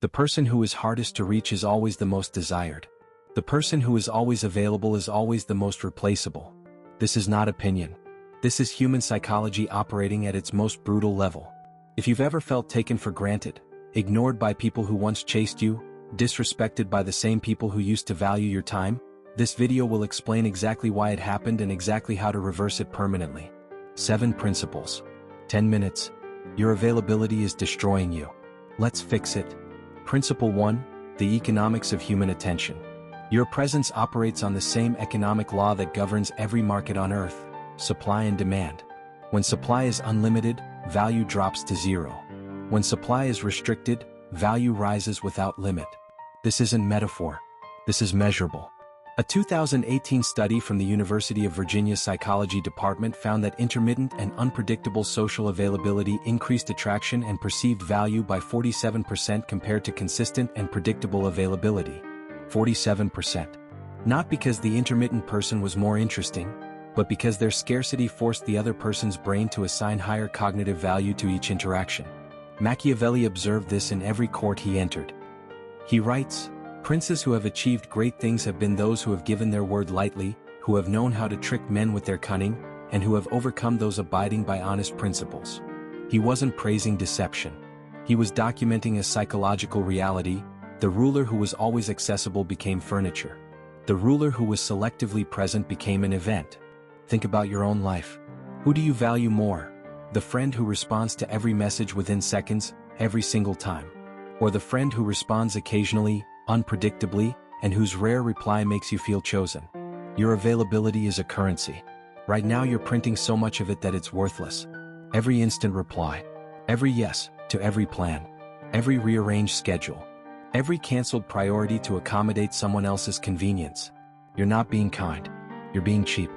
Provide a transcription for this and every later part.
The person who is hardest to reach is always the most desired. The person who is always available is always the most replaceable. This is not opinion. This is human psychology operating at its most brutal level. If you've ever felt taken for granted, ignored by people who once chased you, disrespected by the same people who used to value your time, this video will explain exactly why it happened and exactly how to reverse it permanently. 7 principles. 10 minutes. Your availability is destroying you. Let's fix it. Principle 1. The economics of human attention. Your presence operates on the same economic law that governs every market on Earth: supply and demand. When supply is unlimited, value drops to zero. When supply is restricted, value rises without limit. This isn't metaphor. This is measurable. A 2018 study from the University of Virginia Psychology Department found that intermittent and unpredictable social availability increased attraction and perceived value by 47% compared to consistent and predictable availability. 47%. Not because the intermittent person was more interesting, but because their scarcity forced the other person's brain to assign higher cognitive value to each interaction. Machiavelli observed this in every court he entered. He writes, "Princes who have achieved great things have been those who have given their word lightly, who have known how to trick men with their cunning, and who have overcome those abiding by honest principles." He wasn't praising deception. He was documenting a psychological reality. The ruler who was always accessible became furniture. The ruler who was selectively present became an event. Think about your own life. Who do you value more? The friend who responds to every message within seconds, every single time? Or the friend who responds occasionally, unpredictably, and whose rare reply makes you feel chosen? Your availability is a currency. Right now you're printing so much of it that it's worthless. Every instant reply, every yes to every plan, every rearranged schedule, every canceled priority to accommodate someone else's convenience. You're not being kind. You're being cheap.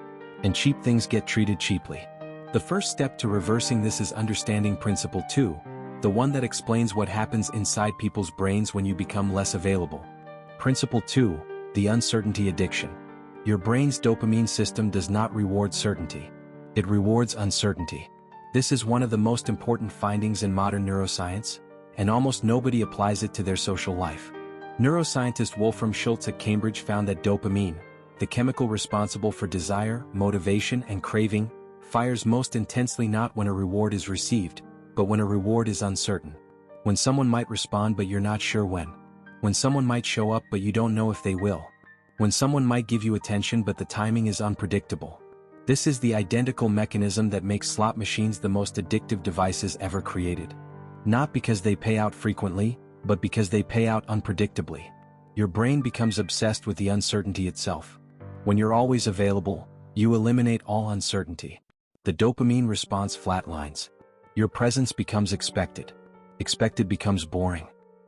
And cheap things get treated cheaply. The first step to reversing this is understanding Principle 2, the one that explains what happens inside people's brains when you become less available. Principle 2, the uncertainty addiction. Your brain's dopamine system does not reward certainty. It rewards uncertainty. This is one of the most important findings in modern neuroscience, and almost nobody applies it to their social life. Neuroscientist Wolfram Schultz at Cambridge found that dopamine, the chemical responsible for desire, motivation, and craving, fires most intensely not when a reward is received, but when a reward is uncertain. When someone might respond but you're not sure when. When someone might show up but you don't know if they will. When someone might give you attention but the timing is unpredictable. This is the identical mechanism that makes slot machines the most addictive devices ever created. Not because they pay out frequently, but because they pay out unpredictably. Your brain becomes obsessed with the uncertainty itself. When you're always available, you eliminate all uncertainty. The dopamine response flatlines. Your presence becomes expected. Expected becomes boring.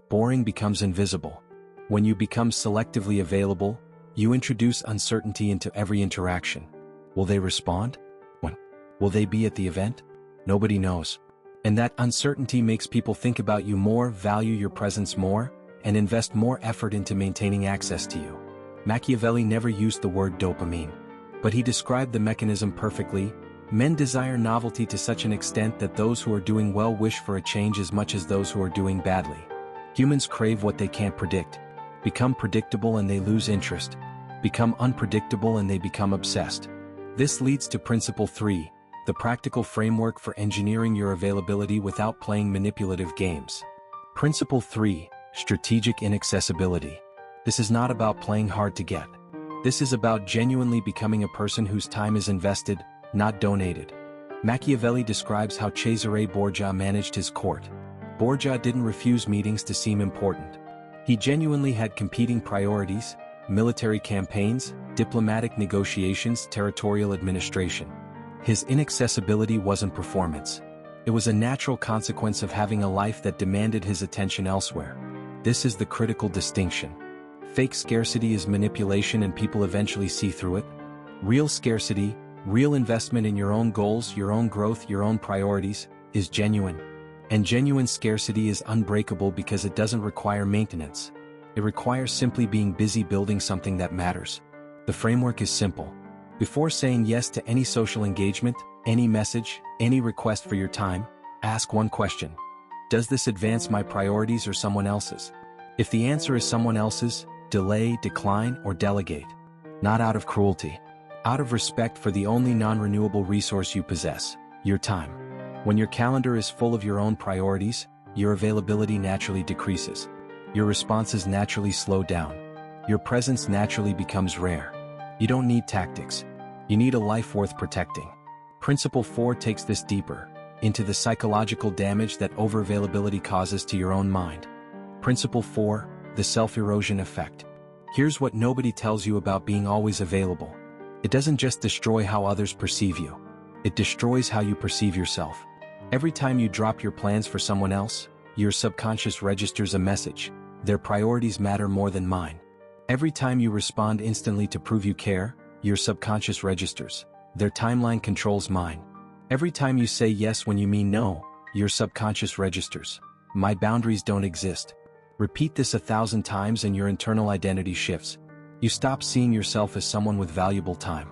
Boring becomes invisible. When you become selectively available, you introduce uncertainty into every interaction. Will they respond? When? Will they be at the event? Nobody knows. And that uncertainty makes people think about you more, value your presence more, and invest more effort into maintaining access to you. Machiavelli never used the word dopamine, but he described the mechanism perfectly. Men desire novelty to such an extent that those who are doing well wish for a change as much as those who are doing badly. Humans crave what they can't predict. Become predictable and they lose interest. Become unpredictable and they become obsessed. This leads to Principle 3, the practical framework for engineering your availability without playing manipulative games. Principle 3, strategic inaccessibility. This is not about playing hard to get. This is about genuinely becoming a person whose time is invested, not donated. Machiavelli describes how Cesare Borgia managed his court. Borgia didn't refuse meetings to seem important. He genuinely had competing priorities: military campaigns, diplomatic negotiations, territorial administration. His inaccessibility wasn't performance. It was a natural consequence of having a life that demanded his attention elsewhere. This is the critical distinction. Fake scarcity is manipulation and people eventually see through it. Real scarcity, real investment in your own goals, your own growth, your own priorities, is genuine. And genuine scarcity is unbreakable because it doesn't require maintenance. It requires simply being busy building something that matters. The framework is simple. Before saying yes to any social engagement, any message, any request for your time, ask one question. Does this advance my priorities or someone else's? If the answer is someone else's, delay, decline, or delegate. Not out of cruelty. Out of respect for the only non-renewable resource you possess, your time. When your calendar is full of your own priorities, your availability naturally decreases. Your responses naturally slow down. Your presence naturally becomes rare. You don't need tactics. You need a life worth protecting. Principle 4 takes this deeper, into the psychological damage that overavailability causes to your own mind. Principle 4, the self-erosion effect. Here's what nobody tells you about being always available. It doesn't just destroy how others perceive you. It destroys how you perceive yourself. Every time you drop your plans for someone else, your subconscious registers a message. Their priorities matter more than mine. Every time you respond instantly to prove you care, your subconscious registers. Their timeline controls mine. Every time you say yes when you mean no, your subconscious registers. My boundaries don't exist. Repeat this 1,000 times and your internal identity shifts. You stop seeing yourself as someone with valuable time.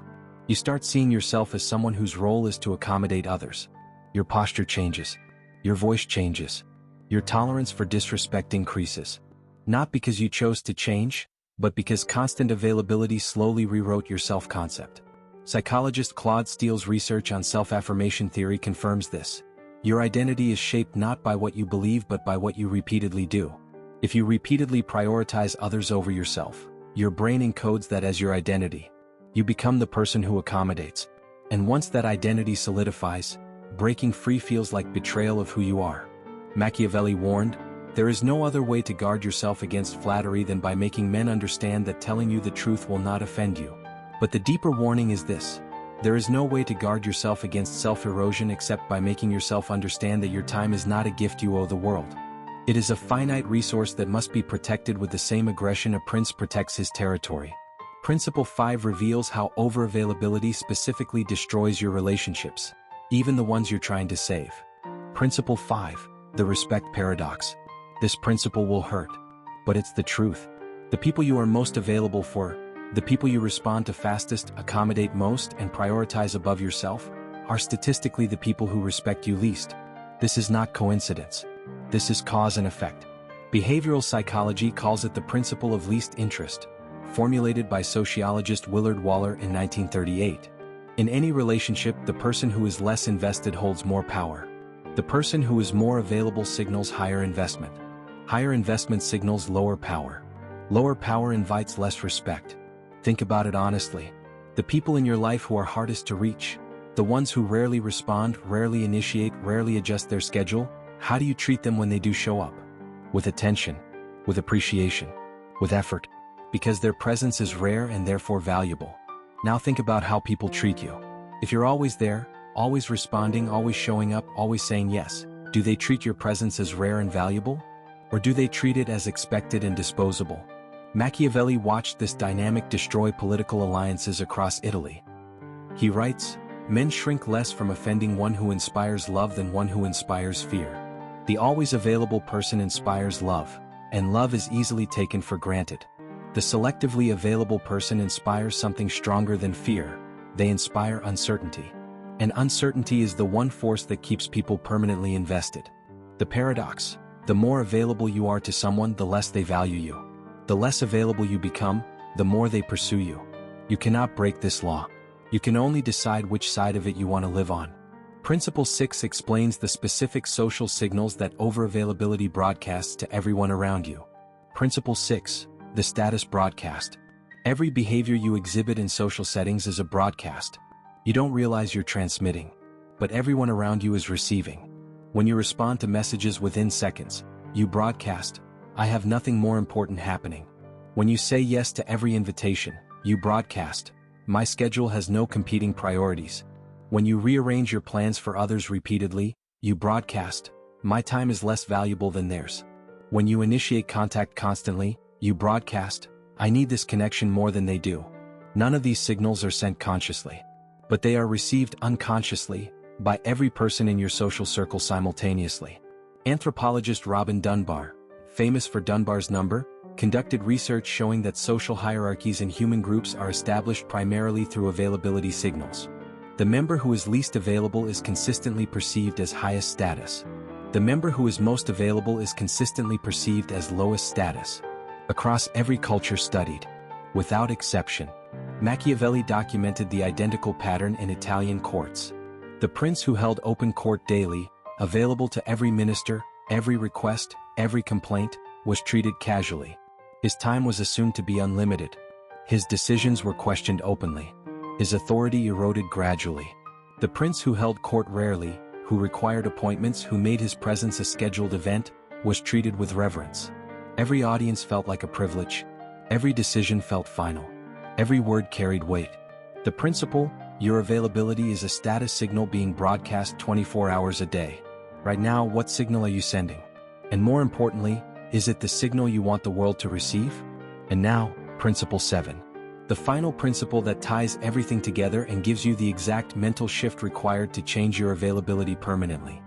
You start seeing yourself as someone whose role is to accommodate others. Your posture changes. Your voice changes. Your tolerance for disrespect increases. Not because you chose to change, but because constant availability slowly rewrote your self-concept. Psychologist Claude Steele's research on self-affirmation theory confirms this. Your identity is shaped not by what you believe but by what you repeatedly do. If you repeatedly prioritize others over yourself, your brain encodes that as your identity. You become the person who accommodates. And once that identity solidifies, breaking free feels like betrayal of who you are. Machiavelli warned, there is no other way to guard yourself against flattery than by making men understand that telling you the truth will not offend you. But the deeper warning is this. There is no way to guard yourself against self-erosion except by making yourself understand that your time is not a gift you owe the world. It is a finite resource that must be protected with the same aggression a prince protects his territory. Principle 5 reveals how overavailability specifically destroys your relationships, even the ones you're trying to save. Principle 5, the respect paradox. This principle will hurt, but it's the truth. The people you are most available for, the people you respond to fastest, accommodate most, and prioritize above yourself, are statistically the people who respect you least. This is not coincidence. This is cause and effect. Behavioral psychology calls it the principle of least interest, formulated by sociologist Willard Waller in 1938. In any relationship, the person who is less invested holds more power. The person who is more available signals higher investment. Higher investment signals lower power. Lower power invites less respect. Think about it honestly. The people in your life who are hardest to reach, the ones who rarely respond, rarely initiate, rarely adjust their schedule, how do you treat them when they do show up? With attention, with appreciation, with effort, because their presence is rare and therefore valuable. Now think about how people treat you. If you're always there, always responding, always showing up, always saying yes, do they treat your presence as rare and valuable? Or do they treat it as expected and disposable? Machiavelli watched this dynamic destroy political alliances across Italy. He writes, men shrink less from offending one who inspires love than one who inspires fear. The always available person inspires love, and love is easily taken for granted. The selectively available person inspires something stronger than fear. They inspire uncertainty. And uncertainty is the one force that keeps people permanently invested. The paradox: the more available you are to someone, the less they value you. The less available you become, the more they pursue you. You cannot break this law. You can only decide which side of it you want to live on. Principle 6 explains the specific social signals that overavailability broadcasts to everyone around you. Principle 6, the status broadcast. Every behavior you exhibit in social settings is a broadcast. You don't realize you're transmitting, but everyone around you is receiving. When you respond to messages within seconds, you broadcast, I have nothing more important happening. When you say yes to every invitation, you broadcast, my schedule has no competing priorities. When you rearrange your plans for others repeatedly, you broadcast, my time is less valuable than theirs. When you initiate contact constantly, you broadcast, I need this connection more than they do. None of these signals are sent consciously, but they are received unconsciously by every person in your social circle simultaneously. Anthropologist Robin Dunbar, famous for Dunbar's number, conducted research showing that social hierarchies in human groups are established primarily through availability signals. The member who is least available is consistently perceived as highest status. The member who is most available is consistently perceived as lowest status. Across every culture studied, without exception, Machiavelli documented the identical pattern in Italian courts. The prince who held open court daily, available to every minister, every request, every complaint, was treated casually. His time was assumed to be unlimited. His decisions were questioned openly. His authority eroded gradually. The prince who held court rarely, who required appointments, who made his presence a scheduled event, was treated with reverence. Every audience felt like a privilege. Every decision felt final. Every word carried weight. The principle, your availability, is a status signal being broadcast 24 hours a day. Right now, what signal are you sending? And more importantly, is it the signal you want the world to receive? And now, Principle 7. The final principle that ties everything together and gives you the exact mental shift required to change your availability permanently.